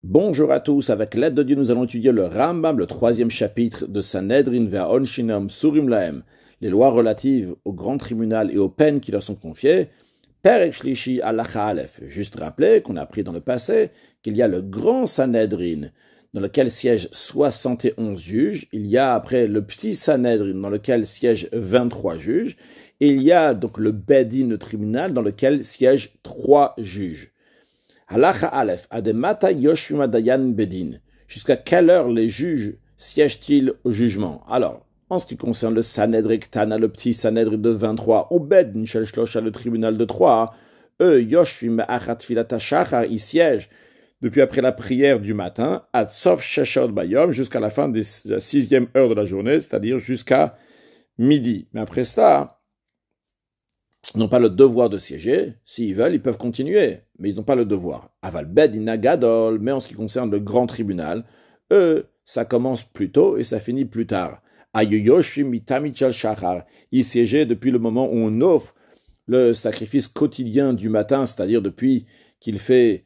Bonjour à tous, avec l'aide de Dieu, nous allons étudier le Rambam, le troisième chapitre de Sanhedrin ve'Onshinam Surim Lahem, les lois relatives au grand tribunal et aux peines qui leur sont confiées. Perek Shlishi Halacha Aleph. Juste rappeler qu'on a appris dans le passé qu'il y a le grand Sanhedrin, dans lequel siègent 71 juges. Il y a après le petit Sanhedrin, dans lequel siègent 23 juges. Et il y a donc le Bedin, le tribunal, dans lequel siègent 3 juges. Halacha Aleph, Ademata Yoshvim Dayan Bedin. Jusqu'à quelle heure les juges siègent-ils au jugement? Alors, en ce qui concerne le Sanhedrin Ktana, le petit Sanhedrin de 23, ou Bedin Shel Shlosha, le tribunal de 3, eux, Yoshvim Achat Filata Shachar, ils siègent depuis après la prière du matin, Ad Sof Sheshot Bayom, jusqu'à la fin de la 6e heure de la journée, c'est-à-dire jusqu'à midi. Mais après ça, n'ont pas le devoir de siéger. S'ils veulent, ils peuvent continuer, mais ils n'ont pas le devoir. Aval Bedin Gadol, mais en ce qui concerne le grand tribunal, eux, ça commence plus tôt et ça finit plus tard. Ils siégeaient depuis le moment où on offre le sacrifice quotidien du matin, c'est-à-dire depuis qu'il fait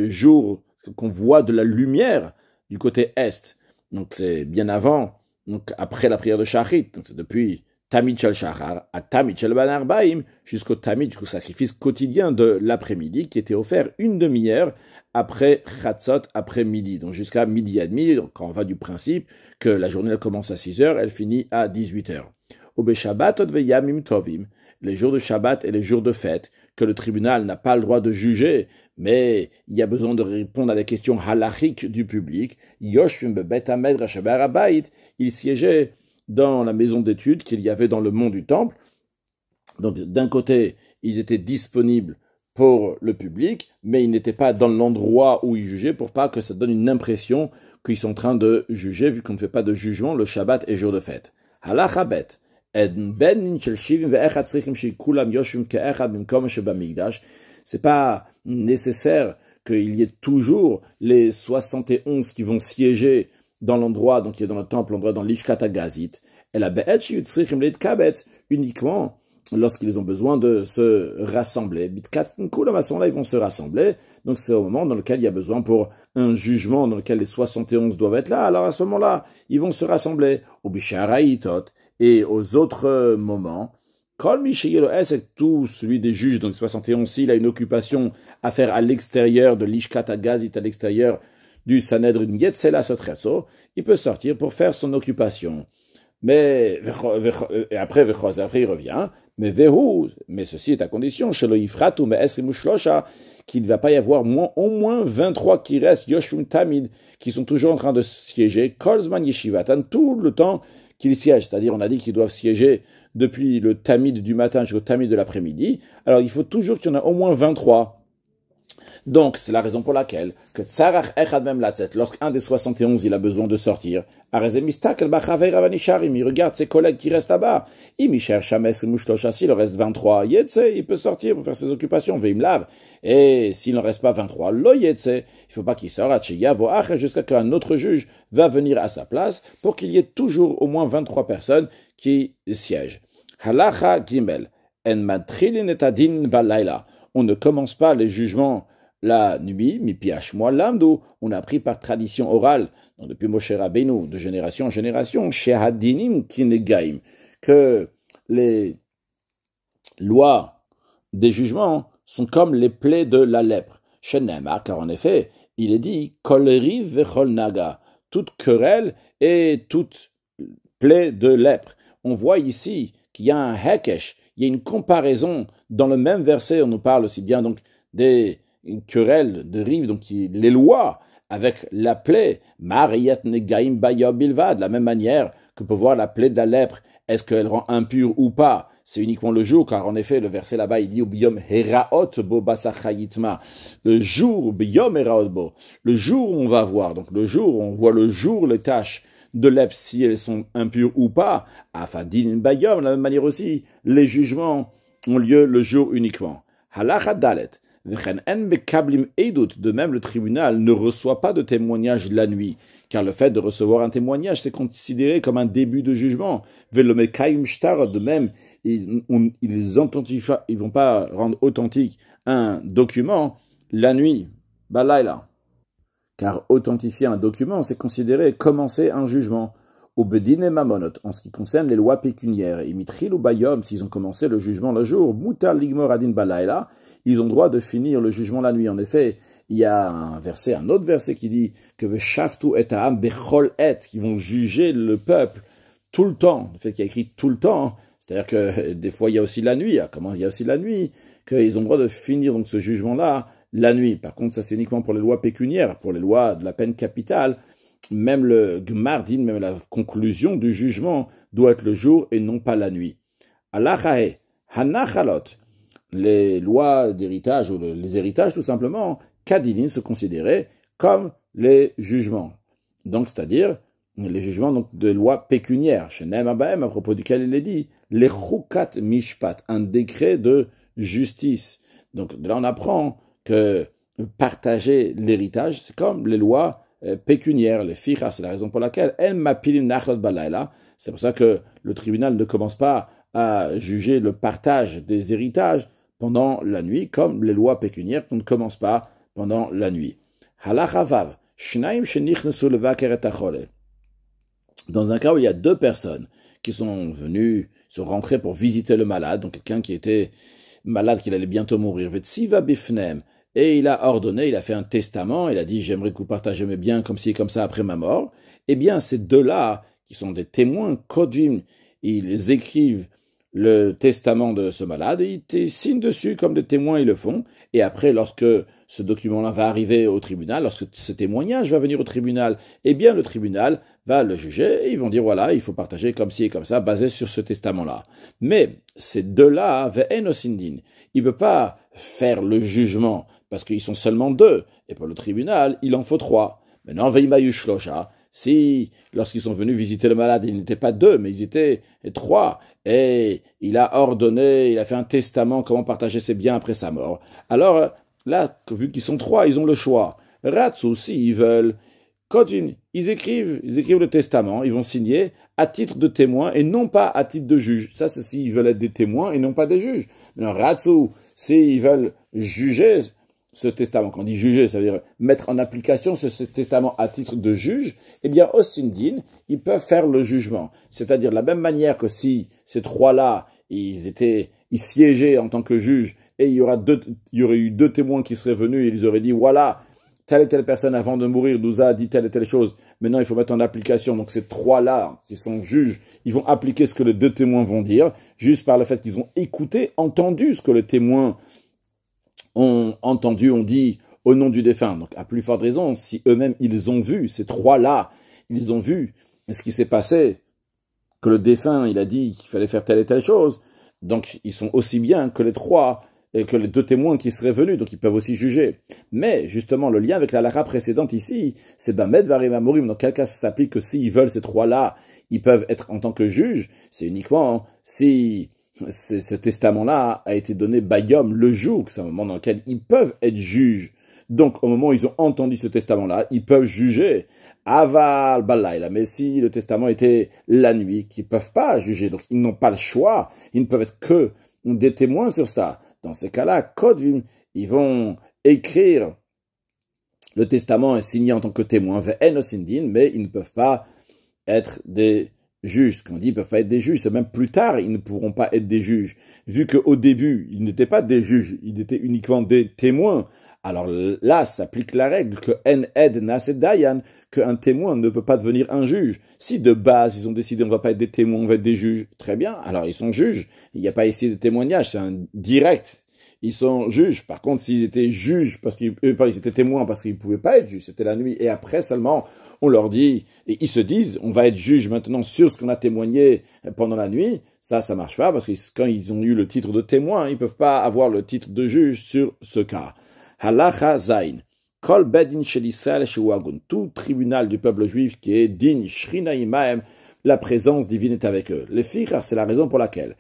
jour, qu'on voit de la lumière du côté est. Donc c'est bien avant, donc après la prière de Shachrit, donc c'est depuis Tamid Shel Shachar, à Tamid Shel Ban Arbaim, jusqu'au Tamid, jusqu'au sacrifice quotidien de l'après-midi, qui était offert une demi-heure après Chatzot, après midi, donc jusqu'à midi et demi, donc quand on va du principe que la journée elle commence à 6 heures, elle finit à 18 heures. Obe Shabbatot veyamim tovim, les jours de Shabbat et les jours de fête, que le tribunal n'a pas le droit de juger, mais il y a besoin de répondre à des questions halachiques du public. Yoshvim bebet hamed rashaber habayit, il siégeait dans la maison d'études qu'il y avait dans le mont du temple. Donc d'un côté, ils étaient disponibles pour le public, mais ils n'étaient pas dans l'endroit où ils jugeaient pour pas que ça donne une impression qu'ils sont en train de juger, vu qu'on ne fait pas de jugement le Shabbat et jour de fête. Halacha bet. C'est pas nécessaire qu'il y ait toujours les 71 qui vont siéger dans l'endroit, donc il y a dans le temple, l'endroit dans l'Ishkat Agazit, et la Be'et Yutzrichim Leitkabet, uniquement lorsqu'ils ont besoin de se rassembler. Bitkat Kulam, à ce moment-là, ils vont se rassembler. Donc c'est au moment dans lequel il y a besoin pour un jugement dans lequel les 71 doivent être là. Alors à ce moment-là, ils vont se rassembler. Au Bisharaïtot et aux autres moments. Kol Mishayelo Es, et tout celui des juges, donc 71, s'il a une occupation à faire à l'extérieur de l'Ishkat Agazit, à l'extérieur du Sanhedrin Yetzela Sotretso, il peut sortir pour faire son occupation. Mais après il revient. Mais ceci est à condition, qu'il ne va pas y avoir au moins 23 qui restent, Yoshvim Tamid, qui sont toujours en train de siéger, Kolzman Yeshivatan, tout le temps qu'ils siègent. C'est-à-dire, on a dit qu'ils doivent siéger depuis le Tamid du matin jusqu'au Tamid de l'après-midi. Alors, il faut toujours qu'il y en ait au moins 23. Donc, c'est la raison pour laquelle que Tzarach Echad Mem Latzet, lorsqu'un des 71, il a besoin de sortir, il regarde ses collègues qui restent là-bas. S'il en reste 23, il peut sortir pour faire ses occupations, Veimlav. Et s'il n'en reste pas 23, Lo Yetse, il ne faut pas qu'il sorte, jusqu'à qu'un autre juge va venir à sa place pour qu'il y ait toujours au moins 23 personnes qui siègent. Halacha Gimel, En Matrilin et Adin Balayla. On ne commence pas les jugements la nuit, mipiachmoa lamdo, on a appris par tradition orale, donc depuis Moshe Rabbeinu, de génération en génération, shehadinim kinegaim, que les lois des jugements sont comme les plaies de la lèpre. Shenemar, car en effet, il est dit, kol riv vechol naga, toute querelle et toute plaie de lèpre. On voit ici qu'il y a un hekesh, il y a une comparaison dans le même verset, on nous parle aussi bien donc des querelle de rive, donc les lois avec la plaie, Mariyat Negaim Baya Bilva, de la même manière que peut voir la plaie de la lèpre, est-ce qu'elle rend impure ou pas? C'est uniquement le jour, car en effet, le verset là-bas, il dit Biyom Heraot Bo Basachayitma, le jour, Biyom Heraot Bo, le jour où on va voir, donc le jour où on voit le jour, les tâches de lèpre, si elles sont impures ou pas, Afadin Bayom, de la même manière aussi, les jugements ont lieu le jour uniquement. Halacha Dalet. De même, le tribunal ne reçoit pas de témoignage la nuit, car le fait de recevoir un témoignage, c'est considéré comme un début de jugement. De même, ils vont pas rendre authentique un document la nuit. Balayla. car authentifier un document, c'est considérer commencer un jugement. Au bedin et mamonot, en ce qui concerne les lois pécuniaires, et mitril ou bayom, s'ils ont commencé le jugement le jour, mutar ligmor adin balayla, ils ont droit de finir le jugement la nuit. En effet, il y a un autre verset qui dit que veshaftu et ha'am bechol et, qui vont juger le peuple tout le temps. Le fait qu'il y a écrit tout le temps, c'est-à-dire que des fois il y a aussi la nuit. Comment il y a aussi la nuit, qu'ils ont droit de finir donc ce jugement-là la nuit. Par contre, ça c'est uniquement pour les lois pécuniaires, pour les lois de la peine capitale. Même le Gmar dit, même la conclusion du jugement doit être le jour et non pas la nuit. Alachae, hanachalot, les lois d'héritage ou les héritages tout simplement, kadinin se considéraient comme les jugements. Donc, c'est-à-dire les jugements donc, de lois pécuniaires. Shenem Abahem, à propos duquel il est dit, les chukat mishpat, un décret de justice. Donc, de là on apprend que partager l'héritage, c'est comme les lois pécuniaires, les fichas, c'est la raison pour laquelle c'est pour ça que le tribunal ne commence pas à juger le partage des héritages pendant la nuit, comme les lois pécuniaires qu'on ne commence pas pendant la nuit. Dans un cas où il y a deux personnes qui sont venues, sont rentrées pour visiter le malade, donc quelqu'un qui était malade, qu'il allait bientôt mourir, et il a ordonné, il a fait un testament, il a dit « j'aimerais que vous partagez mes biens comme ci, comme ça après ma mort », eh bien ces deux-là, qui sont des témoins, kodim, ils écrivent le testament de ce malade, et ils signent dessus comme des témoins, ils le font, et après, lorsque ce document-là va arriver au tribunal, lorsque ce témoignage va venir au tribunal, eh bien le tribunal va le juger, et ils vont dire « voilà, il faut partager comme ci et comme ça, basé sur ce testament-là ». Mais ces deux-là, ve'enosindin, il ne peut pas faire le jugement, parce qu'ils sont seulement deux, et pour le tribunal, il en faut trois. Maintenant, veimayu shlosha, si, lorsqu'ils sont venus visiter le malade, ils n'étaient pas deux, mais ils étaient trois, et il a ordonné, il a fait un testament, comment partager ses biens après sa mort. Alors, là, vu qu'ils sont trois, ils ont le choix. Ratsu, s'ils veulent, ils écrivent le testament, ils vont signer à titre de témoin et non pas à titre de juge. Ça, c'est s'ils veulent être des témoins et non pas des juges. Maintenant, Ratsu, s'ils veulent juger ce testament, quand on dit juger, ça veut dire mettre en application ce testament à titre de juge, eh bien, au Sindin, ils peuvent faire le jugement. C'est-à-dire de la même manière que si ces trois-là, ils siégeaient en tant que juges, et il y aurait eu deux témoins qui seraient venus et ils auraient dit, voilà, telle et telle personne avant de mourir nous a dit telle et telle chose, maintenant il faut mettre en application. Donc ces trois-là, qui sont juges, ils vont appliquer ce que les deux témoins vont dire, juste par le fait qu'ils ont écouté, entendu ce que les témoins ont entendu, ont dit au nom du défunt. Donc à plus forte raison, si eux-mêmes ils ont vu, ces trois-là, ils ont vu ce qui s'est passé, que le défunt il a dit qu'il fallait faire telle et telle chose, donc ils sont aussi bien que les trois et que les deux témoins qui seraient venus, donc ils peuvent aussi juger. Mais, justement, le lien avec la halakha précédente ici, c'est Bamed Varim Amorim, dans quel cas ça s'applique que s'ils veulent ces trois-là, ils peuvent être en tant que juges, c'est uniquement si ce testament-là a été donné Bayom le jour, c'est un moment dans lequel ils peuvent être juges. Donc, au moment où ils ont entendu ce testament-là, ils peuvent juger. Aval Balayla, mais si le testament était la nuit, qu'ils ne peuvent pas juger, donc ils n'ont pas le choix, ils ne peuvent être que des témoins sur ça. Dans ces cas-là, Kodvim, ils vont écrire le testament et signer en tant que témoin, mais ils ne peuvent pas être des juges. Ce qu'on dit, ils ne peuvent pas être des juges. C'est même plus tard, ils ne pourront pas être des juges. Vu qu'au début, ils n'étaient pas des juges, ils étaient uniquement des témoins. Alors là, s'applique la règle que en-ed nas dayan, qu'un témoin ne peut pas devenir un juge. Si de base, ils ont décidé on ne va pas être des témoins, on va être des juges, très bien, alors ils sont juges. Il n'y a pas ici de témoignage, c'est un direct. Ils sont juges. Par contre, s'ils étaient juges, ils étaient témoins parce qu'ils ne pouvaient pas être juges, c'était la nuit, et après seulement, on leur dit, et ils se disent, on va être juges maintenant sur ce qu'on a témoigné pendant la nuit, ça marche pas, parce que quand ils ont eu le titre de témoin, ils ne peuvent pas avoir le titre de juge sur ce cas. Halacha Zain. Kol bedin shel Israël shewagun. Tout tribunal du peuple juif qui est din shrina imaem, la présence divine est avec eux. Les fichas, c'est la raison pour laquelle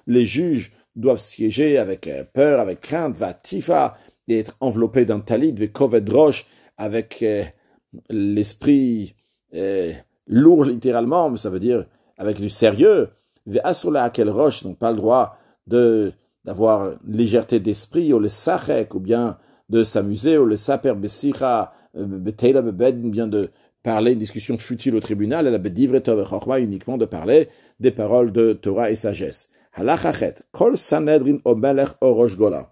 les juges doivent siéger avec peur, avec crainte, vatifa, et être enveloppés d'un talit, vekovet roche, avec l'esprit lourd littéralement, mais ça veut dire avec du sérieux. Ve'asula akel roche, n'ont pas le droit d'avoir légèreté d'esprit, ou le sachek, ou bien de s'amuser, ou le saper besicha, beteila bebed, bien de parler une discussion futile au tribunal, et la bedivre tov chorma, uniquement de parler des paroles de Torah et sagesse. Halachachet, kol sanedrin o melech o rosh gola.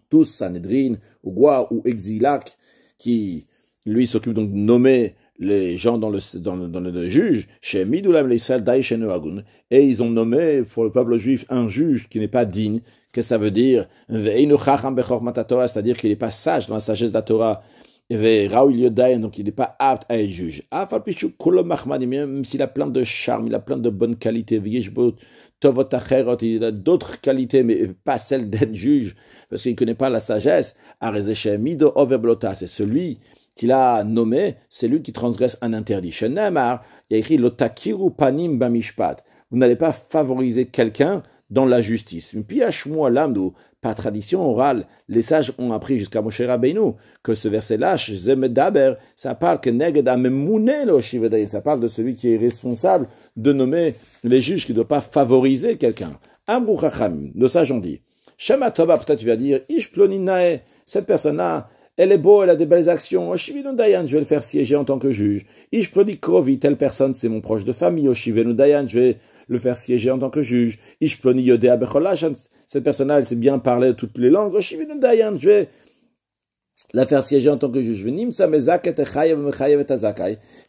Tous Sanhedrin, ou Goua, ou Exilak, qui, lui, s'occupe donc de nommer les gens dans le juge, chez Midoulam l'Israël Daïchenu Agun, et ils ont nommé pour le peuple juif un juge qui n'est pas digne. Qu'est-ce que ça veut dire? C'est-à-dire qu'il n'est pas sage dans la sagesse de la Torah. Donc il n'est pas apte à être juge. Même s'il a plein de charme, il a plein de bonnes qualités, il a d'autres qualités, mais pas celle d'être juge, parce qu'il ne connaît pas la sagesse. C'est celui qu'il a nommé, c'est lui qui transgresse un interdit. Il y a écrit Lotakiru panim bamishpat. Vous n'allez pas favoriser quelqu'un dans la justice. Puis par tradition orale, les sages ont appris jusqu'à Moshe Rabbeinu que ce verset-là, ça parle que ça parle de celui qui est responsable de nommer les juges, qui ne doit pas favoriser quelqu'un. Amrou Chachamim, nos sages ont dit, Shema Tova, peut-être tu vas dire, Ish ploninae, cette personne-là, elle est beau, elle a des belles actions. Oshivenu Dayan, je vais le faire siéger en tant que juge. Ish ploni Krovi, telle personne, c'est mon proche de famille. Oshivenu Dayan, je vais le faire siéger en tant que juge. Ish ploni Yodea Becholash, cette personne-là, elle sait bien parler toutes les langues. Oshivenu Dayan, je vais la faire siéger en tant que juge.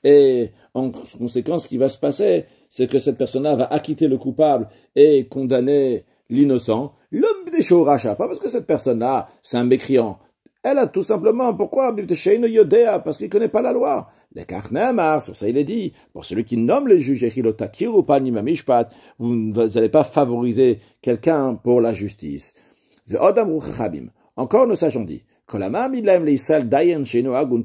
Et en conséquence, ce qui va se passer, c'est que cette personne-là va acquitter le coupable et condamner l'innocent. L'homme des Shoracha, pas parce que cette personne-là, c'est un mécréant. Elle a tout simplement, pourquoi? Parce qu'il ne connaît pas la loi. Les Karnamar, sur ça il est dit, pour celui qui nomme les juges, vous n'allez pas favoriser quelqu'un pour la justice. Encore nos sages ont dit, tout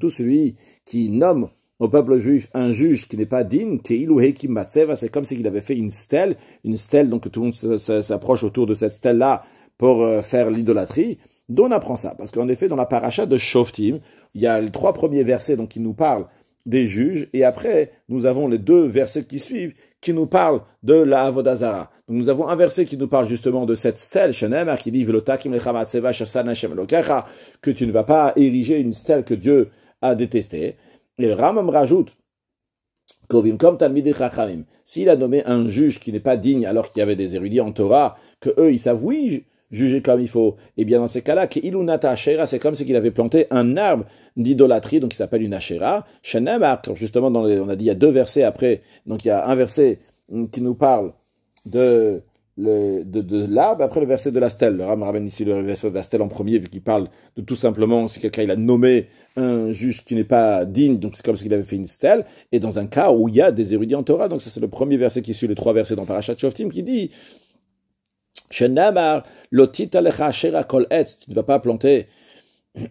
celui qui nomme au peuple juif un juge qui n'est pas digne, c'est comme s'il avait fait une stèle, donc tout le monde s'approche autour de cette stèle-là pour faire l'idolâtrie. D'où on apprend ça? Parce qu'en effet, dans la paracha de Shoftim, il y a les 3 premiers versets donc, qui nous parlent des juges, et après, nous avons les 2 versets qui suivent, qui nous parlent de la Avodah Zara. Donc nous avons un verset qui nous parle justement de cette stèle, Shenemar, qui dit que tu ne vas pas ériger une stèle que Dieu a détestée. Et le Rambam rajoute, s'il a nommé un juge qui n'est pas digne alors qu'il y avait des érudits en Torah, que eux ils savent oui juger comme il faut, et bien dans ces cas-là, c'est comme si qu'il avait planté un arbre d'idolâtrie, donc il s'appelle une Asherah, justement on a dit il y a 2 versets après, donc il y a un verset qui nous parle de l'arbre, après le verset de la stèle. Le Rambam ramène ici le verset de la stèle en premier, vu qu'il parle de tout simplement, si quelqu'un il a nommé un juge qui n'est pas digne, donc c'est comme s'il avait fait une stèle, et dans un cas où il y a des érudits en Torah, donc ça c'est le premier verset qui suit les 3 versets dans Parashat Shoftim, qui dit Shenamar, lotit alecha Asherah kol etz, tu ne vas pas planter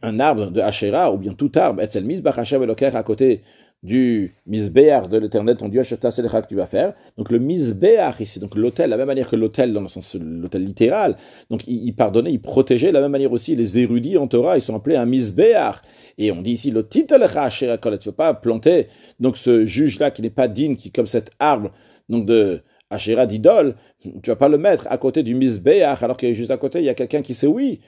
un arbre de Asherah, ou bien tout arbre, etzel mizbach Hashem Elokecha, à côté du misbéach de l'Éternel, ton Dieu, que tu vas faire. Donc le misbéach ici, donc l'autel, la même manière que l'autel dans le sens l'autel littéral, donc il pardonnait, il protégeait, de la même manière aussi les érudits en Torah, ils sont appelés un misbéach. Et on dit ici, lotit alecha Asherah kol etz, tu ne vas pas planter donc ce juge-là qui n'est pas digne, qui comme cet arbre, donc de Asherah d'idole, tu vas pas le mettre à côté du misbéach, alors que juste à côté, il y a quelqu'un qui sait oui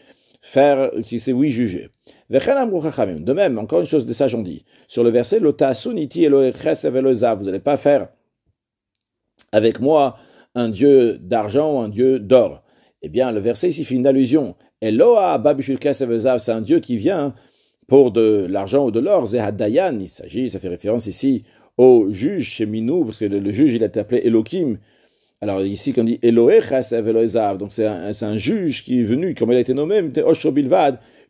juger. De même, encore une chose, des sages ont dit, sur le verset, vous n'allez pas faire avec moi un dieu d'argent ou un dieu d'or. Eh bien, le verset ici fait une allusion. C'est un dieu qui vient pour de l'argent ou de l'or. Zehadayan, ça fait référence ici au juge chez Minou, parce que le juge, il a été appelé Elohim. Alors ici, quand on dit Elohe Chasev Elohezav, donc c'est un juge qui est venu, comme il a été nommé,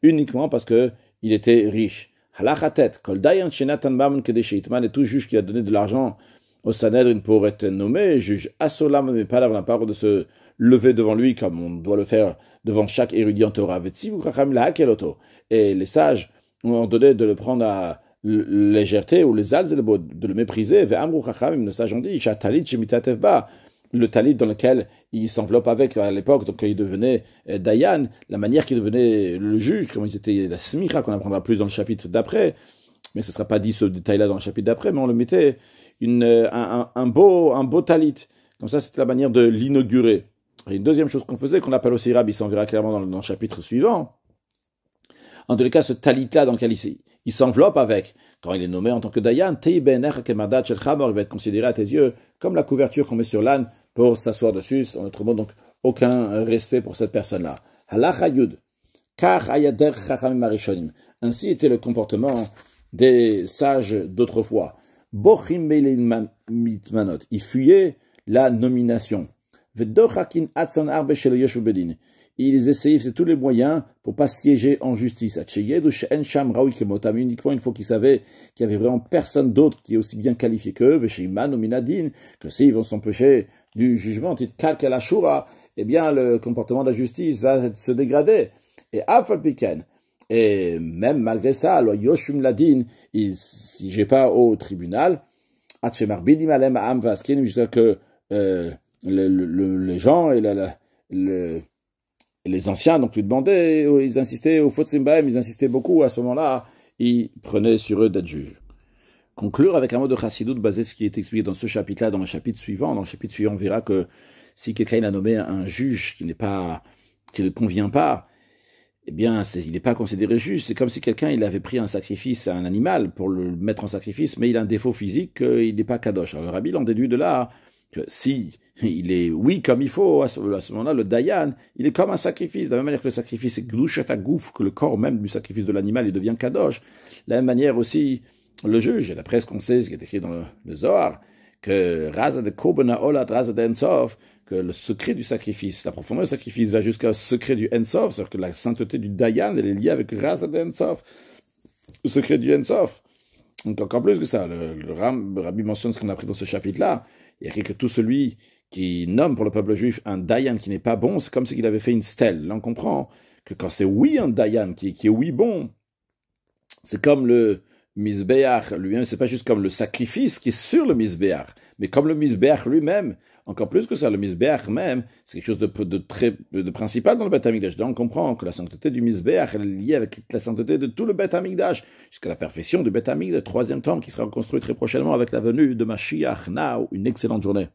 uniquement parce que il était riche. Halachatet, Kol Dayan Shenatan Mammon Kedeshitman, et tout juge qui a donné de l'argent au Sanhedrin pour être nommé, juge Asolam, mais pas la parole de se lever devant lui, comme on doit le faire devant chaque érudit en Torah. Et les sages ont ordonné de le prendre à légèreté, ou les alzelbo, de le mépriser. Les sages ont dit, Shatalit Shemitatevba, le talit dans lequel il s'enveloppe avec à l'époque, donc quand il devenait Dayan, la manière qu'il devenait le juge, comment ils étaient la smicha, qu'on apprendra plus dans le chapitre d'après, mais ce ne sera pas dit ce détail-là dans le chapitre d'après, mais on le mettait un beau talit. Comme ça, c'était la manière de l'inaugurer. Et une deuxième chose qu'on faisait, qu'on appelle aussi Rabbi, ça on verra clairement dans le chapitre suivant. En tous les cas, ce talit-là dans lequel il s'enveloppe avec, quand il est nommé en tant que Dayan, il va être considéré à tes yeux comme la couverture qu'on met sur l'âne pour s'asseoir dessus. En autre mot, donc, aucun respect pour cette personne-là. Halacha Yud. Ainsi était le comportement des sages d'autrefois. Ils fuyaient la nomination. Ils essayaient, c'est tous les moyens pour pas siéger en justice. Uniquement une fois qu'ils savaient qu'il y avait vraiment personne d'autre qui est aussi bien qualifié qu'eux, que s'ils vont s'empêcher du jugement, eh bien le comportement de la justice va se dégrader. Et même malgré ça, Yoshum Ladin, il ne siégeait pas au tribunal, jusqu'à que les gens et les anciens donc lui demandaient, ils insistaient au Fotzimbaem, ils insistaient beaucoup, à ce moment-là, ils prenaient sur eux d'être juges. Conclure avec un mot de Chassidut basé sur ce qui est expliqué dans ce chapitre-là, dans le chapitre suivant. Dans le chapitre suivant, on verra que si quelqu'un a nommé un juge qui ne convient pas, eh bien, il n'est pas considéré juge. C'est comme si quelqu'un il avait pris un sacrifice à un animal pour le mettre en sacrifice, mais il a un défaut physique, il n'est pas kadosh. Alors le rabbi en déduit de là que si il est oui comme il faut, à ce moment-là, le dayan, il est comme un sacrifice. De la même manière que le sacrifice est gdushat hagouf, que le corps même du sacrifice de l'animal, il devient kadosh. De la même manière aussi, le juge, et d'après ce qu'on sait, ce qui est écrit dans le Zohar, que Raza de Kobana Olat, Raza de Ensof, que le secret du sacrifice, la profondeur du sacrifice va jusqu'au secret du Ensof, c'est-à-dire que la sainteté du Dayan, elle est liée avec Raza de Ensof, le secret du Ensof. Donc encore plus que ça, le Rabbi mentionne ce qu'on a appris dans ce chapitre-là, il y a écrit que tout celui qui nomme pour le peuple juif un Dayan qui n'est pas bon, c'est comme s'il avait fait une stèle. Là on comprend que quand c'est oui un Dayan qui est oui bon, c'est comme le Misbeach lui-même, c'est pas juste comme le sacrifice qui est sur le Misbeach, mais comme le Misbeach lui-même, encore plus que ça, le Misbeach même, c'est quelque chose de principal dans le Beth Amikdash. Donc on comprend que la sainteté du Misbeach est liée avec la sainteté de tout le Beth Amikdash, jusqu'à la perfection du Beth Amikdash, le troisième temple qui sera reconstruit très prochainement avec la venue de Mashiach. Now, une excellente journée.